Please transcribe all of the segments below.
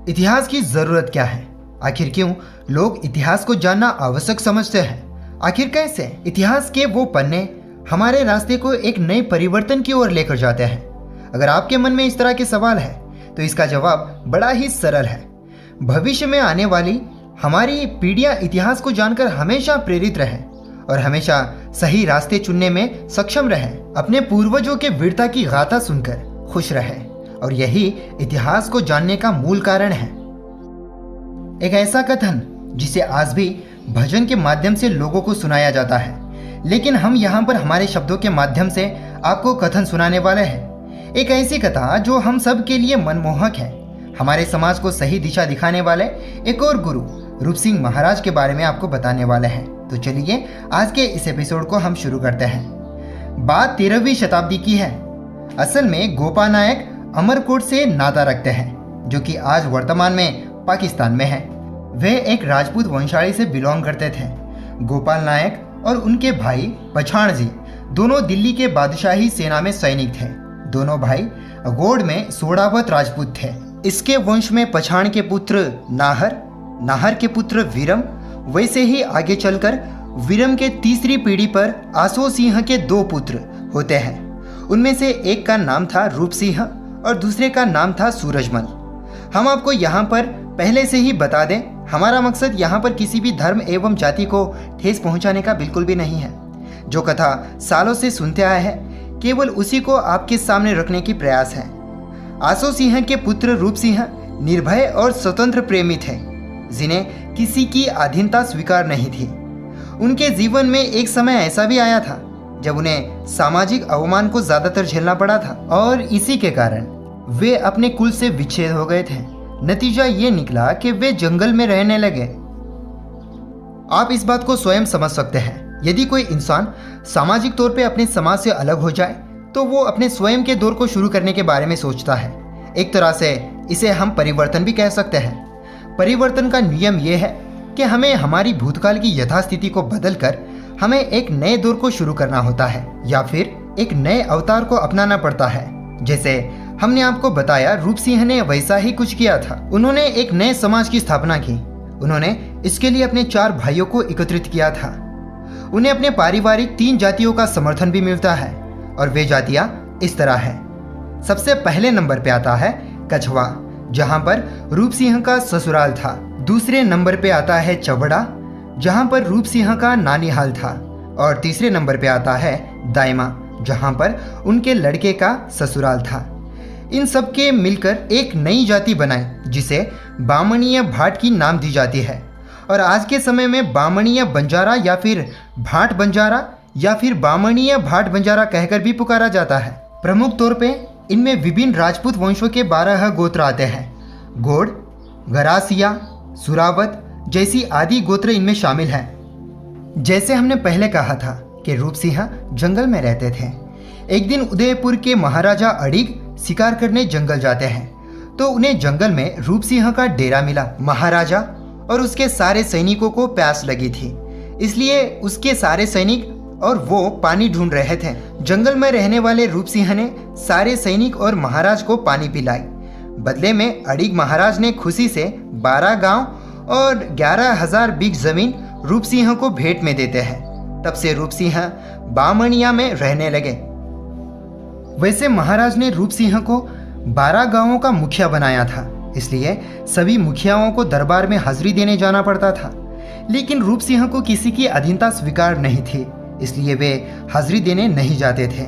इतिहास की जरूरत क्या है? आखिर क्यों लोग इतिहास को जानना आवश्यक समझते हैं? आखिर कैसे इतिहास के वो पन्ने हमारे रास्ते को एक नए परिवर्तन की ओर लेकर जाते हैं? अगर आपके मन में इस तरह के सवाल है तो इसका जवाब बड़ा ही सरल है। भविष्य में आने वाली हमारी पीढ़ियां इतिहास को जानकर हमेशा प्रेरित रहें और हमेशा सही रास्ते चुनने में सक्षम रहें। अपने पूर्वजों के वीरता की गाथा सुनकर खुश रहें और यही इतिहास को जानने का मूल कारण है। एक ऐसा कथन जिसे आज भी भजन के माध्यम से लोगों को सुनाया जाता है, लेकिन हम यहाँ पर हमारे शब्दों के माध्यम से आपको कथन सुनाने वाले हैं। एक ऐसी कथा जो हम सब के लिए मनमोहक है। हमारे समाज को सही दिशा दिखाने वाले एक और गुरु रूप सिंह महाराज के बारे में आपको बताने वाले हैं। तो चलिए आज के इस एपिसोड को हम शुरू करते हैं। बात 13वीं शताब्दी की है। असल में गोपाल नायक अमरकोट से नाता रखते हैं, जो कि आज वर्तमान में पाकिस्तान में है। वे एक राजपूत वंशावली से बिलोंग करते थे। गोपाल नायक और उनके भाई पछाण जी दोनों दिल्ली के बादशाही सेना में सैनिक थे। दोनों भाई गौड़ में सोड़ावत राजपूत थे। इसके वंश में पछाण के पुत्र नाहर, नाहर के पुत्र वीरम, वैसे ही आगे चलकर वीरम के तीसरी पीढ़ी पर आसो सिंह के 2 पुत्र होते हैं। उनमें से एक का नाम था रूप सिंह और दूसरे का नाम था सूरजमल। हम आपको यहाँ पर पहले से ही बता दें, हमारा मकसद यहाँ पर किसी भी धर्म एवं जाति को ठेस पहुँचाने का बिल्कुल भी नहीं है। जो कथा सालों से सुनते आए हैं, केवल उसी को आपके सामने रखने की प्रयास है। आसो सिंह के पुत्र रूप सिंह निर्भय और स्वतंत्र प्रेमी थे, जिन्हें किसी की अधीनता स्वीकार नहीं थी। उनके जीवन में एक समय ऐसा भी आया था जब उन्हें सामाजिक अवमान को ज्यादातर झेलना पड़ा था और इसी के कारण वे अपने कुल से विच्छेद हो गए थे। नतीजा ये निकला कि वे जंगल में रहने लगे। आप इस बात को स्वयं समझ सकते हैं। यदि कोई इंसान सामाजिक तौर पे अपने समाज से अलग हो जाए तो वो अपने स्वयं के दौर को शुरू करने के बारे में सोचता है। एक तरह से इसे हम परिवर्तन भी कह सकते हैं। परिवर्तन का नियम यह है कि हमें हमारी भूतकाल की यथास्थिति को बदलकर हमें एक नए दौर को शुरू करना होता है या फिर एक नए अवतार को अपनाना पड़ता है। जैसे हमने आपको बताया, रूप सिंह ने वैसा ही कुछ किया था। उन्होंने एक नए समाज की स्थापना की। उन्होंने इसके लिए अपने 4 भाइयों को एकत्रित किया था। उन्हें अपने पारिवारिक 3 जातियों का समर्थन भी मिलता है और वे जातियां इस तरह है। सबसे पहले नंबर पे आता है कछवा, जहां पर रूप सिंह का ससुराल था। दूसरे नंबर पे आता है चवड़ा, जहां पर रूप सिंह का नानीहाल था। और तीसरे नंबर पे आता है दायमा, जहां पर उनके लड़के का ससुराल था। इन सब के मिलकर एक नई जाति बनाई जिसे बामणीय भाट की नाम दी जाती है। और आज के समय में बामणीय बंजारा या फिर भाट बंजारा या फिर बामणीय भाट बंजारा कहकर भी पुकारा जाता है। प्रमुख तौर पे इनमें विभिन्न राजपूत वंशों के 12 गोत्र आते हैं। गौड़, गरासिया, सुरावत जैसी आदि गोत्र इनमें शामिल हैं। जैसे हमने पहले कहा था कि रूप सिंह जंगल में रहते थे। एक दिन उदयपुर के महाराजा अड़िग शिकार करने जंगल जाते हैं तो उन्हें जंगल में रूप सिंह का डेरा मिला। महाराजा और उसके सारे सैनिकों को प्यास लगी थी, इसलिए उसके सारे सैनिक और वो पानी ढूंढ रहे थे। जंगल में रहने वाले रूप सिंह ने सारे सैनिक और महाराज को पानी पिलाई। बदले में अड़िग महाराज ने खुशी से 12 गांव और 11,000 बीघ जमीन रूप सिंह को भेंट में देते हैं। तब से रूप सिंह बामणिया में रहने लगे। वैसे महाराज ने रूप सिंह को 12 गांवों का मुखिया बनाया था, इसलिए सभी मुखियाओं को दरबार में हाजिरी देने जाना पड़ता था। लेकिन रूप सिंह को किसी की अधीनता स्वीकार नहीं थी, इसलिए वे हाजिरी देने नहीं जाते थे।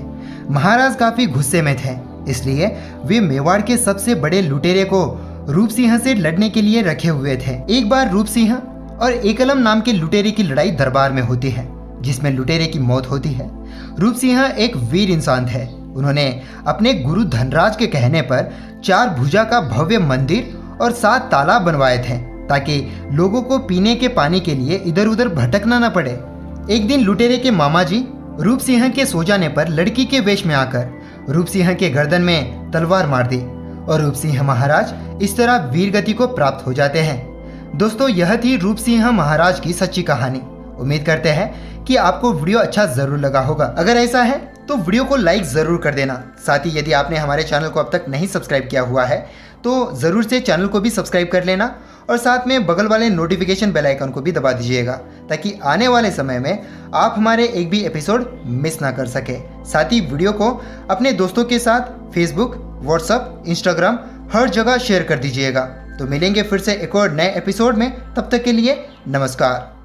महाराज काफी गुस्से में थे, इसलिए वे मेवाड़ के सबसे बड़े लुटेरे को रूप सिंह से लड़ने के लिए रखे हुए थे। एक बार रूप सिंह और एकलम नाम के लुटेरे की लड़ाई दरबार में होती है, जिसमें लुटेरे की मौत होती है। रूप सिंह एक वीर इंसान थे। उन्होंने अपने गुरु धनराज के कहने पर 4 भुजा का भव्य मंदिर और 7 तालाब बनवाए थे, ताकि लोगों को पीने के पानी के लिए इधर उधर भटकना न पड़े। एक दिन लुटेरे के मामा जी रूप सिंह के सो जाने पर लड़की के वेश में आकर रूप सिंह के गर्दन में तलवार मार दी और रूप सिंह महाराज इस तरह वीर गति को प्राप्त हो जाते हैं। दोस्तों, यह थी रूप सिंह महाराज की सच्ची कहानी। उम्मीद करते हैं कि आपको वीडियो अच्छा जरूर लगा होगा। अगर ऐसा है तो वीडियो को लाइक ज़रूर कर देना। साथ ही यदि आपने हमारे चैनल को अब तक नहीं सब्सक्राइब किया हुआ है तो ज़रूर से चैनल को भी सब्सक्राइब कर लेना और साथ में बगल वाले नोटिफिकेशन बेल आइकन को भी दबा दीजिएगा ताकि आने वाले समय में आप हमारे एक भी एपिसोड मिस ना कर सके। साथ ही वीडियो को अपने दोस्तों के साथ फेसबुक, व्हाट्सएप, इंस्टाग्राम हर जगह शेयर कर दीजिएगा। तो मिलेंगे फिर से एक और नए एपिसोड में, तब तक के लिए नमस्कार।